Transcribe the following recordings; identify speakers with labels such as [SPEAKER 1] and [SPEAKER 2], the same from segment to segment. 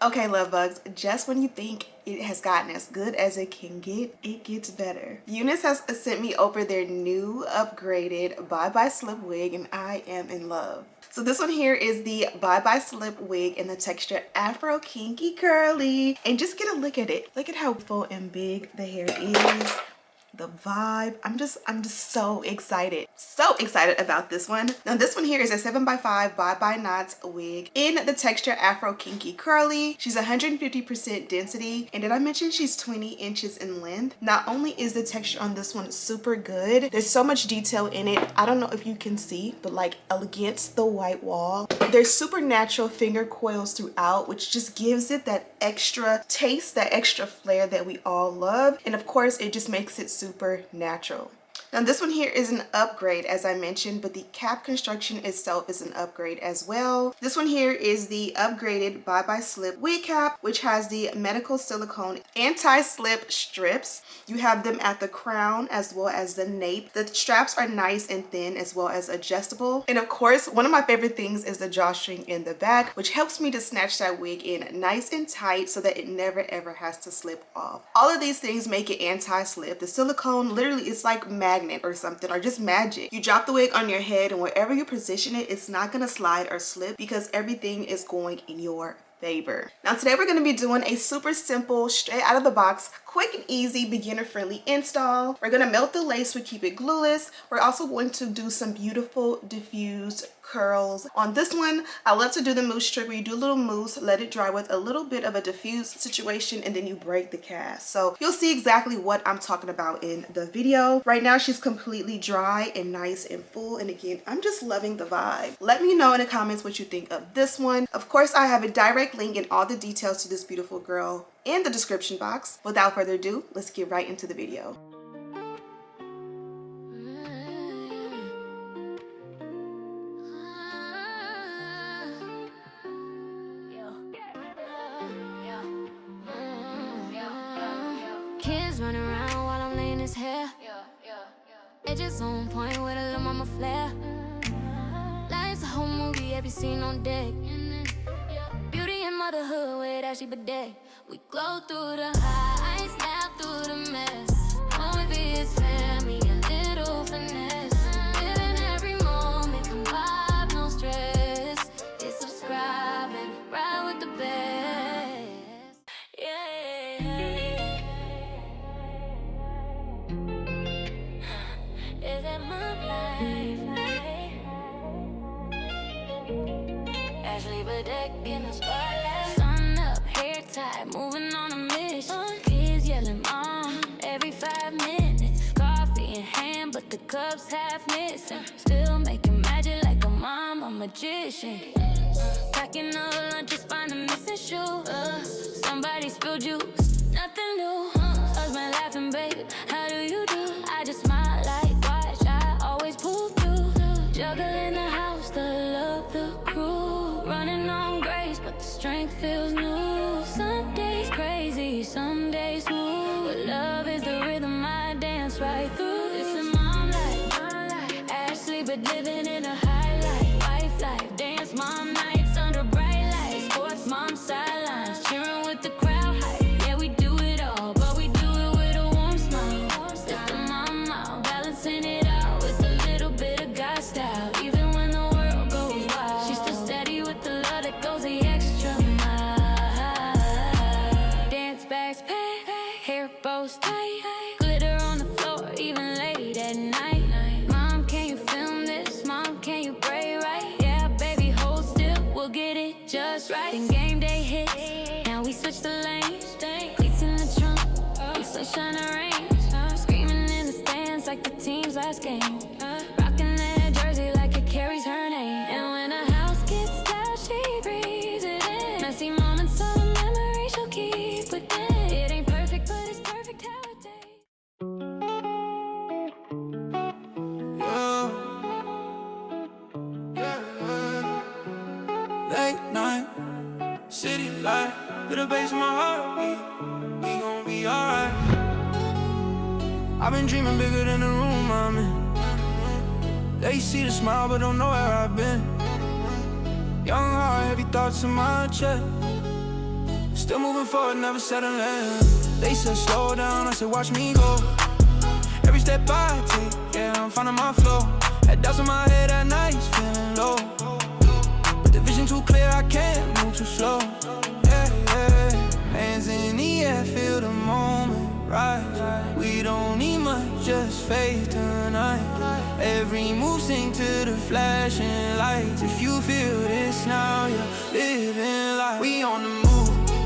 [SPEAKER 1] Okay, love bugs, just when you think it has gotten as good as it can get, it gets better. UNice has sent me over their new upgraded ByeBye slip wig and I am in love. So this one here is the ByeBye slip wig in the texture Afro Kinky Curly. And just get a look at it. Look at how full and big the hair is. The vibe. I'm just so excited. So excited about this one. Now this one here is a 7x5 ByeBye knots wig in the texture Afro Kinky Curly. She's 150% density. And did I mention she's 20 inches in length? Not only is the texture on this one super good, there's so much detail in it. I don't know if you can see, but like against the white wall, there's super natural finger coils throughout, which just gives it that extra taste, that extra flair that we all love. And of course, it just makes it super natural. Now this one here is an upgrade, as I mentioned, but the cap construction itself is an upgrade as well. This one here is the upgraded ByeBye slip wig cap, which has the medical silicone anti-slip strips. You have them at the crown as well as the nape. The straps are nice and thin as well as adjustable. And of course, one of my favorite things is the drawstring in the back, which helps me to snatch that wig in nice and tight so that it never ever has to slip off. All of these things make it anti-slip. The silicone literally is like magnet or something, or just magic. You drop the wig on your head and wherever you position it, it's not gonna slide or slip because everything is going in your favor. Now today we're going to be doing a super simple, straight out of the box, quick and easy, beginner friendly install. We're going to melt the lace with Keep It Glueless. We're also going to do some beautiful diffused curls. On this one, I love to do the mousse trick where you do a little mousse, let it dry with a little bit of a diffused situation, and then you break the cast. So you'll see exactly what I'm talking about in the video. Right now she's completely dry and nice and full, and again, I'm just loving the vibe. Let me know in the comments what you think of this one. Of course, I have a direct link and all the details to this beautiful girl in the description box. Without further ado, let's get right into the video.
[SPEAKER 2] Kids running around while I'm laying his hair. Edges on point with a little mama flair. Life's a whole movie, every scene on deck. Beauty and motherhood with Ashley Bedeck. We glow through the highs, laugh through the mess. Movie is family, a little finesse. Living every moment, come vibe, no stress. Hit subscribe and ride with the best. Yeah. Is it my life? Ashley Bedeck in the spotlight. Sun up, hair tied, moving on a mission. Kids yelling mom every 5 minutes. Coffee in hand, but the cup's half missing. Still making magic like a mom, a magician. Packing up lunch, just find a missing shoe. Somebody spilled juice, nothing new. Husband laughing, babe, how do you do? I just smile like watch, I always pull through. Juggling the house, the love, the crew. Running on grace, but the strength feels new. Some days crazy, some days smooth. But love is the rhythm I dance right through. This is mom life, Ashley, but living in a high life. Wife life, dance mom nights under bright lights. Sports mom sidelines, cheering with the crowd hype. Yeah, we do it all, but we do it with a warm smile. It's the mama, balancing it out with a little bit of God style. Even when the world goes wild, she's still steady with the love that goes the extra mile. Dance bags packed, hair bows tight, glitter on the floor even late at night. Mom, can you film this? Mom, can you pray right? Yeah, baby, hold still, we'll get it just right. Then game day hits, now we switch the lanes. Cleats in the trunk, we sunshine and rain. Screaming in the stands like the team's last game. Rocking that jersey like it carries her name. And when a house gets loud, she breathes it in. Messy moments of memory she'll keep within. It ain't perfect, but it's perfect how it takes.
[SPEAKER 3] Late night, city light, to the base of my heartbeat. We gon' be alright. I've been dreaming bigger than the room I'm in. They see the smile but don't know where I've been. Young heart, heavy thoughts in my chest. Still moving forward, never settling. They said slow down, I said watch me go. Every step I take, yeah, I'm finding my flow. Had doubts in my head at night, feeling low. But the vision too clear, I can't move too slow. Yeah, yeah. Hands in the air, feel the moment rise. We don't need much, just faith tonight. Every move sing to the flashing lights. If you feel this now, you're living life. We on the move,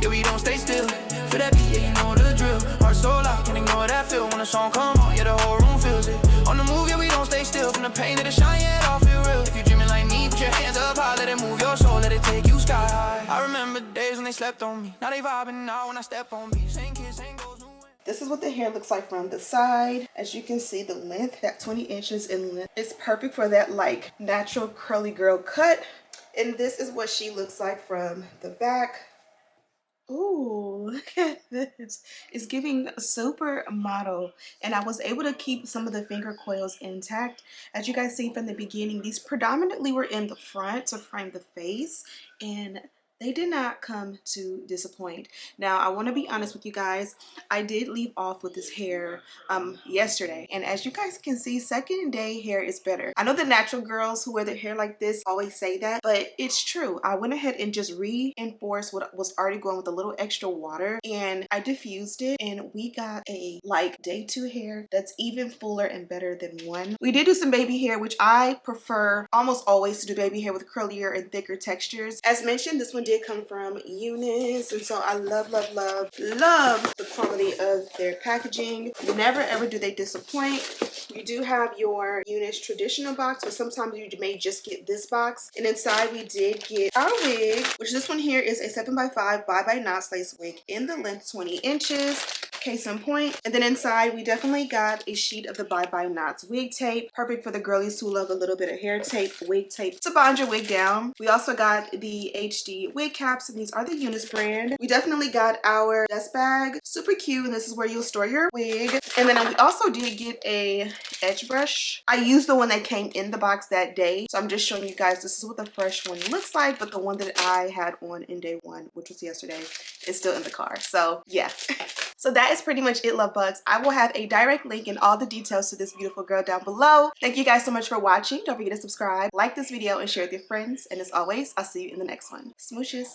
[SPEAKER 3] yeah, we don't stay still. For that beat, yeah, you know the drill. Heart so loud, can't ignore that feel. When the song come on, yeah, the whole room feels it. On the move, yeah, we don't stay still. From the pain to the shine, yeah, it all feel real. If you dreaming like me, put your hands up high. Let it move your soul, let it take you sky high. I remember days when they slept on me. Now they vibing now when I step on beats. Same kids, same goals.
[SPEAKER 1] This is what the hair looks like from the side. As you can see, the length, that 20 inches in length, is perfect for that like natural curly girl cut. And this is what she looks like from the back. Ooh, look at this. It's giving supermodel. And I was able to keep some of the finger coils intact. As you guys see from the beginning, these predominantly were in the front to frame the face, and they did not come to disappoint. Now, I want to be honest with you guys. I did leave off with this hair yesterday. And as you guys can see, second day hair is better. I know the natural girls who wear their hair like this always say that, but it's true. I went ahead and just reinforced what was already going with a little extra water. And I diffused it. And we got a like day 2 hair that's even fuller and better than 1. We did do some baby hair, which I prefer almost always to do baby hair with curlier and thicker textures. As mentioned, this one did come from UNice, and so I love the quality of their packaging. Never ever do they disappoint. You do have your UNice traditional box, but sometimes you may just get this box. And inside we did get our wig, which this one here is a 7x5 ByeBye knot lace wig in the length 20 inches. Case in point. And then inside we definitely got a sheet of the ByeBye knots wig tape, perfect for the girlies who love a little bit of hair tape, wig tape to bond your wig down. We also got the HD wig caps, and these are the UNice brand. We definitely got our dust bag, super cute, and this is where you'll store your wig. And then we also did get a edge brush. I used the one that came in the box that day, so I'm just showing you guys this is what the fresh one looks like, but the one that I had on in day 1, which was yesterday, is still in the car. So yeah. So that is pretty much it, love bugs. I will have a direct link and all the details to this beautiful girl down below. Thank you guys so much for watching. Don't forget to subscribe, like this video, and share with your friends. And as always, I'll see you in the next one. Smooches.